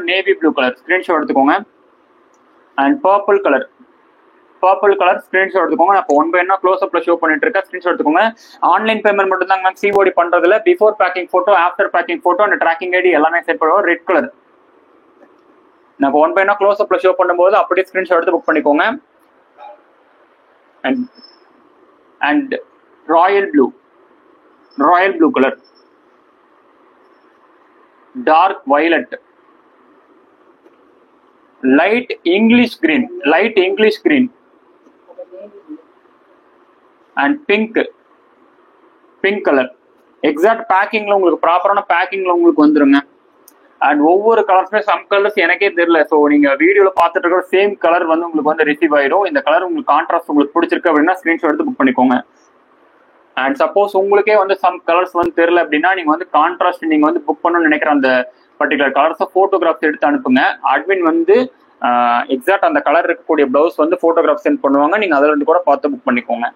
Navy blue colour screenshot எடுத்துக்கோங்க. And purple colour screenshot எடுத்துக்கோங்க. நான் இப்போ 1 by 1 க்ளோஸ் அப்ல ஷோ பண்ணிட்டு இருக்கேன். ஸ்கிரீன்ஷாட் எடுத்துக்கோங்க. ஆன்லைன் பேமெண்ட் மட்டும் தான் மேம், சிஓடி பண்றதுல. Before packing photo, after packing photo and tracking ID எல்லாமே செட் பண்ணுவோம். ரெட் கலர் நான் 1 by 1 க்ளோஸ் அப்ல ஷோ பண்ணும்போது அப்படியே ஸ்கிரீன்ஷாட் எடுத்து புக் பண்ணிக்கோங்க. And royal blue colour, dark violet, light English green and pink colour. Exact பேக்கிங்ல உங்களுக்கு ப்ராப்பரான பேக்கிங்ல உங்களுக்கு வந்துருங்க. அண்ட் ஒவ்வொரு கலர்ஸுமே சம் கலர்ஸ் எனக்கே தெரியல. ஸோ நீங்க வீடியோல பார்த்துட்டு இருக்கிற சேம் கலர் வந்து உங்களுக்கு வந்து ரிசீவ் ஆயிடும். இந்த கலர் உங்களுக்கு கான்ட்ராஸ்ட் உங்களுக்கு பிடிச்சிருக்கு அப்படின்னா ஸ்கிரீன்ஷாட் எடுத்து புக் பண்ணிக்கோங்க. அண்ட் சப்போஸ் உங்களுக்கே வந்து சம் கலர்ஸ் வந்து தெரியல அப்படின்னா நீங்க வந்து கான்ட்ராஸ்ட் நீங்க வந்து புக் பண்ணணும்னு நினைக்கிற அந்த பர்டிகுலர் கலர்ஸை போட்டோகிராஃப்ஸ் எடுத்து அனுப்புங்க. அட்மின் வந்து எக்ஸாக்ட் அந்த கலர் இருக்கக்கூடிய பிளவுஸ் வந்து போட்டோகிராஃப் சென்ட் பண்ணுவாங்க. நீங்க அதில் இருந்து கூட பார்த்து புக் பண்ணிக்கோங்க.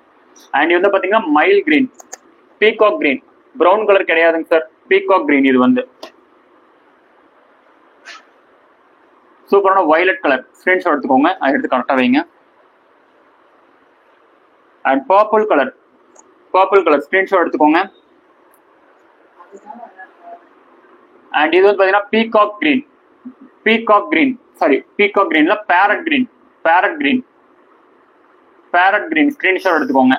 அண்ட் இது வந்து பாத்தீங்கன்னா mile green, peacock green, brown colour கிடையாதுங்க சார், பீகாக் கிரீன். இது வந்து சூப்பரான வயலட் கலர் ஸ்கிரீன்ஷாட் எடுத்துக்கோங்க. அதை எடுத்து கரெக்டாக வைங்க. அண்ட் பர்பிள் கலர் ஸ்கிரீன்ஷாட் எடுத்துக்கோங்க. அண்ட் இது வந்து பாத்தீங்கன்னா பீகாக் கிரீன்ல பேரட் கிரீன் ஸ்கிரீன்ஷாட் எடுத்துக்கோங்க.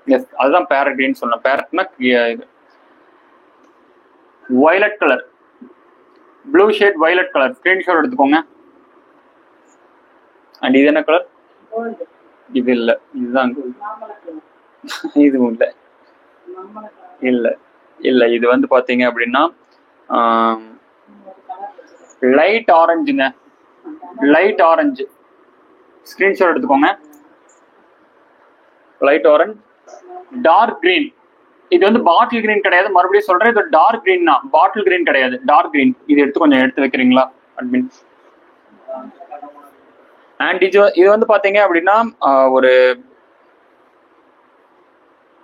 எஸ், அதுதான் பேரட் கிரீன் சொன்னேன். பேரட்னா இது violet colour, blue shade violet colour screenshot எடுத்துக்கோங்க. அண்ட் இது என்ன கலர்? இது இல்ல, இதுதான். இதுவும் இல்ல இது வந்து பாத்தீங்க அப்படின்னா லைட் ஆரஞ்சு ஸ்கிரீன்ஷாட் எடுத்துக்கோங்க. Light orange, dark green. இது வந்து பாட்டில் கிரீன் கிடையாது, மறுபடியும் சொல்றேன், இது டார்க் கிரீன் தான், பாட்டில் கிரீன் கிடையாது, டார்க் கிரீன். இது கொஞ்சம் எடுத்து வைக்கிறீங்களா அட்மின்? அண்ட் இது வந்து பாத்தீங்க அப்படின்னா ஒரு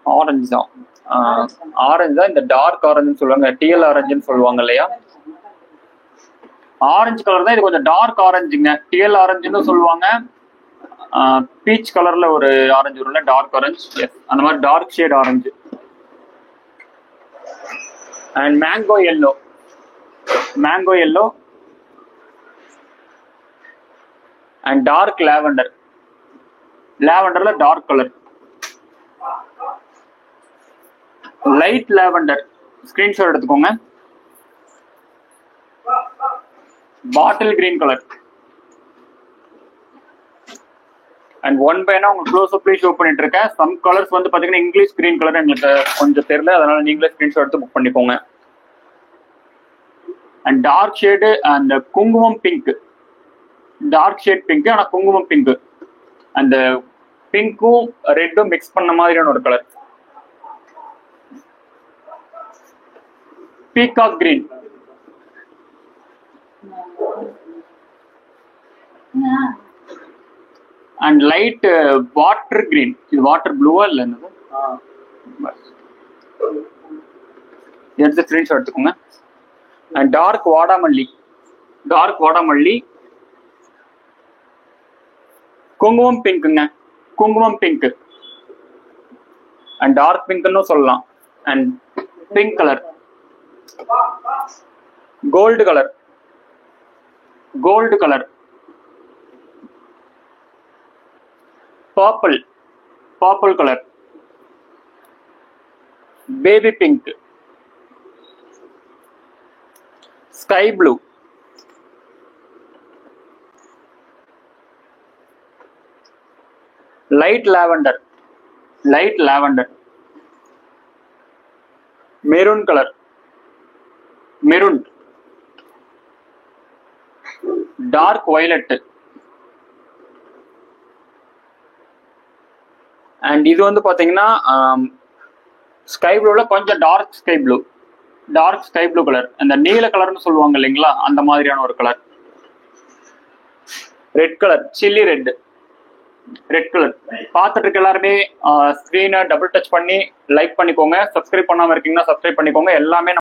ஆரஞ்சு தான். இந்த டார்க் ஆரஞ்சுன்னு சொல்லுவாங்க, டிஎல் ஆரஞ்சுன்னு சொல்லுவாங்க இல்லையா, ஆரஞ்சு கலர் தான். இது கொஞ்சம் டார்க் ஆரஞ்சுங்க, டிஎல் ஆரஞ்சுன்னு சொல்லுவாங்க. பீச் கலர்ல ஒரு ஆரஞ்சு வரும்ல, டார்க் ஆரஞ்சு, அந்த மாதிரி dark shade orange. And mango yellow and dark லாவெண்டர்ல dark colour, light lavender screenshot எடுத்துக்கோங்க. Bottle green colour. And 1 by 1 உங்களுக்கு க்ளோஸ் அப்ல ஷோ பண்ணிட்டு இருக்கேன். சம் கலர்ஸ் வந்து பாத்தீங்கன்னா இங்கிலீஷ் கிரீன் கலர் எங்களுக்கு கொஞ்சம் தெரியல, அதனால நீங்களே ஸ்கிரீன்ஷாட் எடுத்து புக் பண்ணிக்கோங்க. அண்ட் டார்க் ஷேடு அந்த குங்குமம் பிங்க், டார்க் ஷேட் பிங்க், ஆனா குங்குமம் பிங்க், அந்த பிங்க்கும் ரெட்டும் மிக்ஸ் பண்ண மாதிரியான ஒரு colour. Peacock green, and light water green. இது வாட்டர் ப்ளூவா இல்ல என்னது? எடுத்து ஸ்கிரீன்ஷாட் எடுத்துக்கோங்க. அண்ட் டார்க் வாடாமல்லி, குங்குமம் பிங்க் அண்ட் டார்க் பிங்க்னு சொல்லலாம். And pink colour, gold colour, purple colour, baby pink, sky blue, light lavender, maroon colour, dark violet. And இது வந்து பாத்தீங்கன்னா ஸ்கை ப்ளூல கொஞ்சம் டார்க் ஸ்கை ப்ளூ கலர், அந்த நீல கலர்னு சொல்லுவாங்க இல்லைங்களா, அந்த மாதிரியான ஒரு colour. Red colour, chilli red, red colour. பார்த்துட்டு இருக்க எல்லாருமே ஸ்க்ரீனை டபுள் டச் பண்ணி லைக் பண்ணிக்கோங்க. சப்ஸ்கிரைப் பண்ணாம இருக்கீங்கன்னா சப்ஸ்கிரைப் பண்ணிக்கோங்க. எல்லாமே